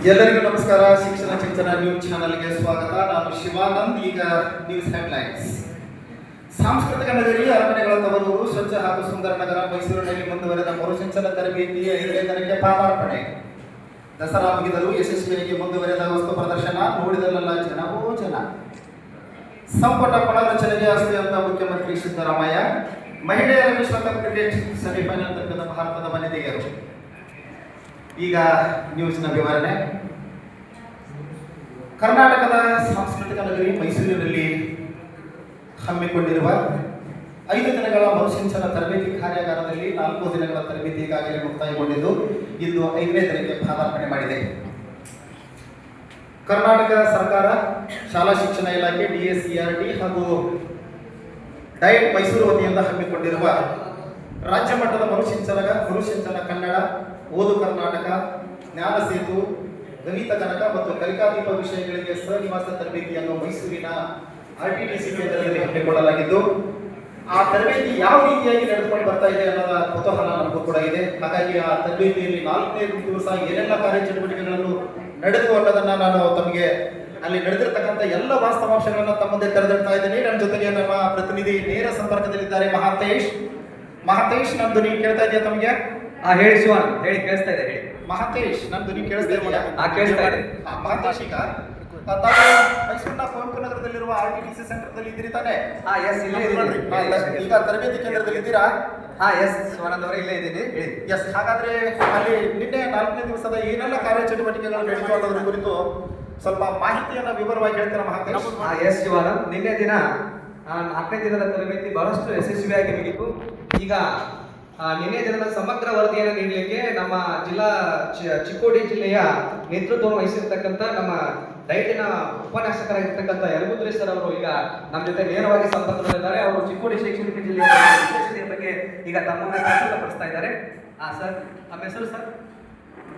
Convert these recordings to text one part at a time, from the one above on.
ಎಲ್ಲರಿಗೂ ನಮಸ್ಕಾರ. ಶಿಕ್ಷಣ ಚಿಂತನ ನ್ಯೂಸ್ ಚಾನೆಲ್ಗೆ ಸ್ವಾಗತ. ನಾನು ಶಿವಾನಂದ್. ಈಗ ನ್ಯೂಸ್ ಹೆಡ್ಲೈನ್ಸ್. ಸಾಂಸ್ಕೃತಿಕ ನಗರಿ ಅರಮನೆಗಳ ತವರೂರು ಸ್ವಚ್ಛ ಹಾಗೂ ಸುಂದರ ನಗರ ಮೈಸೂರಿನಲ್ಲಿ ಮುಂದುವರೆದ ಮರುಸಿಂಚನ ತರಬೇತಿ 5ನೇ ದಿನಕ್ಕೆ ಪಾದಾರ್ಪಣೆ. ದಸರಾ ಮುಗಿದರೂ ಯಶಸ್ವಿಯಾಗಿ ಮುಂದುವರೆದ ವಸ್ತು ಪ್ರದರ್ಶನ, ನೋಡಿದಲ್ಲೆಲ್ಲ ಜನವೋ ಜನ. ಸಂಪುಟ ಪುನರ್ರಚನೆಗೆ ಅಸ್ತಿ ಅಂತ ಮುಖ್ಯಮಂತ್ರಿ ಸಿದ್ದರಾಮಯ್ಯ. ಮಹಿಳೆಯರ ವಿಶ್ವಕಪ್ ಕ್ರಿಕೆಟ್ ಸೆಮಿಫೈನಲ್ ತಲುಪಿದ ಭಾರತದ ವನಿತೆಯರು. ಈಗ ನ್ಯೂಸ್ನ ವಿವರಣೆ. ಕರ್ನಾಟಕದ ಸಾಂಸ್ಕೃತಿಕ ನಗರಿ ಮೈಸೂರಿನಲ್ಲಿ ಹಮ್ಮಿಕೊಂಡಿರುವ 5 ದಿನಗಳ ಮರುಸಿಂಚನ ತರಬೇತಿ ಕಾರ್ಯಾಗಾರದಲ್ಲಿ 4 ದಿನಗಳ ತರಬೇತಿ ಈಗಾಗಲೇ ಮುಕ್ತಾಯಗೊಂಡಿದ್ದು ಇಂದು 5ನೇ ದಿನಕ್ಕೆ ಪಾದಾರ್ಪಣೆ ಮಾಡಿದೆ. ಕರ್ನಾಟಕ ಸರ್ಕಾರ, ಶಾಲಾ ಶಿಕ್ಷಣ ಇಲಾಖೆ, DSERT ಹಾಗೂ ಡಯಟ್ ಮೈಸೂರು ವತಿಯಿಂದ ಹಮ್ಮಿಕೊಂಡಿರುವ ರಾಜ್ಯ ಮಟ್ಟದ ಮರುಸಿಂಚನ ಕನ್ನಡ, ಓದು ಕರ್ನಾಟಕ, ಜ್ಞಾನ ಸೇತು, ಗಣಿತ ಗಣಕ ಮತ್ತು ಕಲಿಕಾದೀಪ ವಿಷಯಗಳಿಗೆ ಸಹನಿವಾಸ ತರಬೇತಿಯನ್ನು ಮೈಸೂರಿನ RTTC ಕೇಂದ್ರದಲ್ಲಿ ಹಮ್ಮಿಕೊಳ್ಳಲಾಗಿದ್ದು, ಆ ತರಬೇತಿ ಯಾವ ರೀತಿಯಾಗಿ ನಡೆದುಕೊಂಡು ಬರ್ತಾ ಇದೆ ಅನ್ನೋದ ಕುತೂಹಲ ನಮಗೂ ಕೂಡ ಇದೆ. ಹಾಗಾಗಿ ಆ ತರಬೇತಿಯಲ್ಲಿ 4ನೇ ದಿವಸ ಏನೆಲ್ಲ ಕಾರ್ಯಚಟುವಟಿಕೆಗಳನ್ನು ನಡೆದು ಅನ್ನೋದನ್ನ ನಾನು ತಮಗೆ ಅಲ್ಲಿ ನಡೆದಿರ್ತಕ್ಕಂಥ ಎಲ್ಲ ವಾಸ್ತವಾಂಶಗಳನ್ನು ತಮ್ಮ ಮುಂದೆ ತೆರೆದಿಡ್ತಾ ಇದ್ದೀನಿ. ನನ್ನ ಜೊತೆಗೆ ನಮ್ಮ ಪ್ರತಿನಿಧಿ ನೇರ ಸಂಪರ್ಕದಲ್ಲಿದ್ದಾರೆ ಮಹಾತೇಶ್. ನನ್ನ ಧ್ವನಿ ಕೇಳ್ತಾ ಇದೆಯಾ ತಮಗೆ? ಹೇಳಿ ಶಿವನ್, ಹೇಳಿ, ಕೇಳಿಸ್ತಾ ಇದೆ, ಹೇಳಿ. ಮಹಾತೇಶ್, ನನ್ನ ಧ್ವನಿ ಕೇಳಿಸ್ತಾ ಇದೆಯಾ? ಕೇಳಿಸ್ತಾ ಇದೆ. ಮಹಾತೇಶ್, ಈಗ ಮೈಸೂರಿನ ಕುವೆಂಪು ನಗರದಲ್ಲಿರುವ RTTC ಸೆಂಟರ್ದಲ್ಲಿ ಇದ್ದೀರಿ ತಾನೆ? ಈಗ ತರಬೇತಿ ಕೇಂದ್ರದಲ್ಲಿ ಇದ್ದೀರಾ? ಶಿವಾನಂದ್ ಅವರೇ, ಇಲ್ಲೇ ಇದ್ದೀನಿ, ಹೇಳಿ. ಹಾಗಾದ್ರೆ ಅಲ್ಲಿ ನಿನ್ನೆ 4ನೇ ದಿವಸದ ಏನೆಲ್ಲ ಕಾರ್ಯಚಟುವಟಿಕೆಗಳು ನಡೆಯುವ ಅನ್ನೋದ್ರ ಕುರಿತು ಸ್ವಲ್ಪ ಮಾಹಿತಿಯನ್ನ ವಿವರವಾಗಿ ಹೇಳ್ತೀರಾ ಮಹಾತೇಶ್? ಶಿವಾನಂದ್, ನಿನ್ನೆ ದಿನ 4ನೇ ದಿನದ ತರಬೇತಿ ಬಹಳಷ್ಟು ಯಶಸ್ವಿಯಾಗಿ ಮುಗಿತು. ಈಗ ನಿನ್ನೆ ದಿನದ ಸಮಗ್ರ ವರದಿಯನ್ನು ನೀಡಲಿಕ್ಕೆ ನಮ್ಮ ಚಿಕ್ಕೋಡಿ ಜಿಲ್ಲೆಯ ನೇತೃತ್ವವನ್ನು ವಹಿಸಿರ್ತಕ್ಕಂಥ ನಮ್ಮ ಡೈಟಿನ ಉಪನ್ಯಾಸಕರಾಗಿರ್ತಕ್ಕಂಥ ಯಲಗುದ್ರಿ ಸರ್ ಅವರು ಈಗ ನಮ್ಮ ಜೊತೆ ನೇರವಾಗಿ ಸಂಪರ್ಕದಲ್ಲಿದ್ದಾರೆ. ಅವರು ಚಿಕ್ಕೋಡಿ ಶೈಕ್ಷಣಿಕ ಜಿಲ್ಲೆಯ ವಿಶೇಷತೆಯ ಬಗ್ಗೆ ಈಗ ತಮ್ಮನ್ನು ಪ್ರಸ್ತುತಪಡಿಸ್ತಾ ಇದ್ದಾರೆ. ಸರ್, ನಮ್ಮ ಹೆಸರು ಸರ್?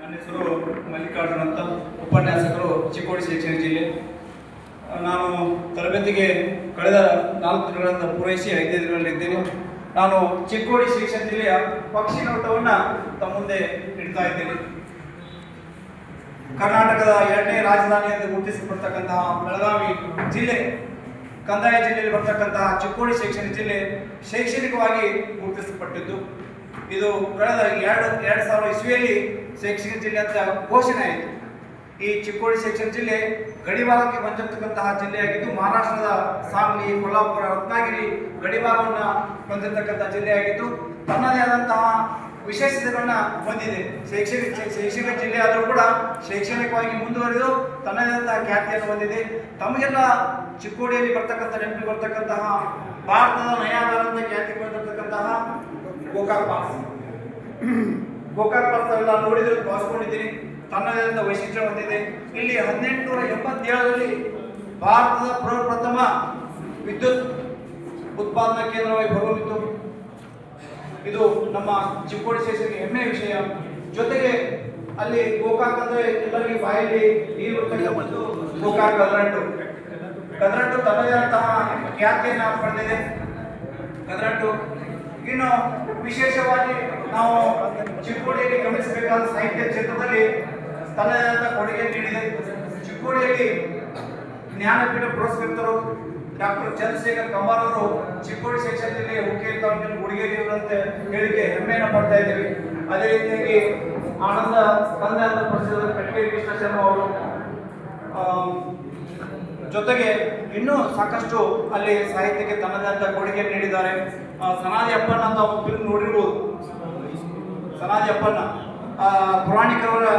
ನನ್ನ ಹೆಸರು ಮಲ್ಲಿಕಾರ್ಜುನ್ ಅಂತ, ಉಪನ್ಯಾಸಕರು ಚಿಕ್ಕೋಡಿ ಶೈಕ್ಷಣಿಕ ಜಿಲ್ಲೆ. ನಾನು ತರಬೇತಿಗೆ ಕಳೆದ 4 ದಿನಗಳಿಂದ ಪೂರೈಸಿ 5ನೇ ದಿನದಲ್ಲಿದ್ದೇನೆ. ನಾನು ಚಿಕ್ಕೋಡಿ ಶಿಕ್ಷಣ ಜಿಲ್ಲೆಯ ಪಕ್ಷಿ ನೋಟವನ್ನು ತಮ್ಮ ಮುಂದೆ ಇಡ್ತಾ ಇದ್ದೇನೆ. ಕರ್ನಾಟಕದ 2ನೇ ರಾಜಧಾನಿ ಎಂದು ಗುರುತಿಸಲ್ಪಡ್ತಕ್ಕಂತಹ ಬೆಳಗಾವಿ ಜಿಲ್ಲೆ, ಕಂದಾಯ ಜಿಲ್ಲೆಯಲ್ಲಿ ಬರ್ತಕ್ಕಂತಹ ಚಿಕ್ಕೋಡಿ ಶೈಕ್ಷಣಿಕ ಜಿಲ್ಲೆ ಶೈಕ್ಷಣಿಕವಾಗಿ ಗುರುತಿಸಲ್ಪಟ್ಟಿದ್ದು, ಇದು ಕಳೆದ 2000 ಇಸ್ವಿಯಲ್ಲಿ ಶೈಕ್ಷಣಿಕ ಜಿಲ್ಲೆ ಅಂತ ಘೋಷಣೆ ಆಯಿತು. ಈ ಚಿಕ್ಕೋಡಿ ಶೈಕ್ಷಣಿಕ ಜಿಲ್ಲೆ ಗಡಿಭಾಗಕ್ಕೆ ಬಂದಿರತಕ್ಕಂತಹ ಜಿಲ್ಲೆಯಾಗಿದ್ದು, ಮಹಾರಾಷ್ಟ್ರದ ಸಾಂಗ್ಲಿ, ಕೊಲ್ಹಾಪುರ, ರತ್ನಾಗಿರಿ ಗಡಿಭಾಗವನ್ನು ಹೊಂದಿರತಕ್ಕಂತಹ ಜಿಲ್ಲೆಯಾಗಿದ್ದು, ತನ್ನದೇ ಆದಂತಹ ವಿಶೇಷತೆಗಳನ್ನ ಹೊಂದಿದೆ. ಶೈಕ್ಷಣಿಕ ಜಿಲ್ಲೆ ಆದರೂ ಕೂಡ ಶೈಕ್ಷಣಿಕವಾಗಿ ಮುಂದುವರೆದು ತನ್ನದೇ ಆದಂತಹ ಖ್ಯಾತಿಯನ್ನು ಹೊಂದಿದೆ. ತಮಗೆಲ್ಲ ಚಿಕ್ಕೋಡಿಯಲ್ಲಿ ಬರ್ತಕ್ಕಂಥ ನೆನಪು ಬರ್ತಕ್ಕಂತಹ ಭಾರತದ ನಯಾಗಾರ ಅಂತ ಖ್ಯಾತಿ ಹೊಂದಿರತಕ್ಕಂತಹ ಗೋಕಾಕ್ ಪಾಸ್ ಎಲ್ಲ ನೋಡಿದ್ರೆ ಭಾವಿಸ್ಕೊಂಡಿದ್ದೀನಿ. ತನ್ನದೇ ಆದ ವೈಶಿಷ್ಟ್ಯ ಹೊಂದಿದೆ. ಇಲ್ಲಿ 1887ರಲ್ಲಿ ಭಾರತದ ಪ್ರಥಮ ವಿದ್ಯುತ್ ಉತ್ಪಾದನಾ ಕೇಂದ್ರವಾಗಿ ಹೊರಹೊಮ್ಮಿತು. ಇದು ನಮ್ಮ ಚಿಕ್ಕೋಡಿ ಶೈಕ್ಷಣಿಕ ಹೆಮ್ಮೆಯ ವಿಷಯ. ಜೊತೆಗೆ ಅಲ್ಲಿ ಗೋಕಾಕ್ ಅಂದ್ರೆ ಎಲ್ಲರಿಗೆ ಬಾಯಲ್ಲಿ ನೀರು ಬರ್ತಕ್ಕಂಥ ಗೋಕಾಕ್ ಕದರಂಟು ತನ್ನದೇ ಆದಂತಹ ಖ್ಯಾತಿಯನ್ನು ಪಡೆದಿದೆ. ಕದರಂಟು ಇನ್ನು ವಿಶೇಷವಾಗಿ ನಾವು ಚಿಕ್ಕೋಡಿಯಲ್ಲಿ ಗಮನಿಸಬೇಕಾದ ಸಾಹಿತ್ಯ ಕ್ಷೇತ್ರದಲ್ಲಿ ತನ್ನದೇ ಆದ ಕೊಡುಗೆ ನೀಡಿದೆ. ಚಿಕ್ಕೋಡಿಯಲ್ಲಿ ಜ್ಞಾನಪೀಠ ಪುರಸ್ಕೃತರು ಡಾಕ್ಟರ್ ಚಂದ್ರಶೇಖರ್ ಕಂಬಾರ್ ಅವರು ಚಿಕ್ಕೋಡಿ ಶೈಕ್ಷಣಿಕ ಜಿಲ್ಲೆಯ ಮುಖ್ಯ ತಾಲೂಕಿನ ಕೊಡುಗೆ ನೀಡುವಂತೆ ಹೇಳಿಕೆ ಹೆಮ್ಮೆಯನ್ನು ಪಡ್ತಾ ಇದ್ದೀವಿ. ಅದೇ ರೀತಿಯಾಗಿ ಆನಂದ ಪರಿಸರದ ಕಟ್ಟಿಗೆ ಕೃಷ್ಣ ಶರ್ಮಾ ಅವರು, ಜೊತೆಗೆ ಇನ್ನೂ ಸಾಕಷ್ಟು ಅಲ್ಲಿ ಸಾಹಿತ್ಯಕ್ಕೆ ತನ್ನದೇ ಆದ ಕೊಡುಗೆ ನೀಡಿದ್ದಾರೆ. ಸನಾದಿ ಅಪ್ಪಣ್ಣ ಅಂತ ಫಿಲ್ಮ್ ನೋಡಿರ್ಬೋದು. ಸನಾದಿ ಅಪ್ಪಣ್ಣ ಪುರಾಣಿಕರ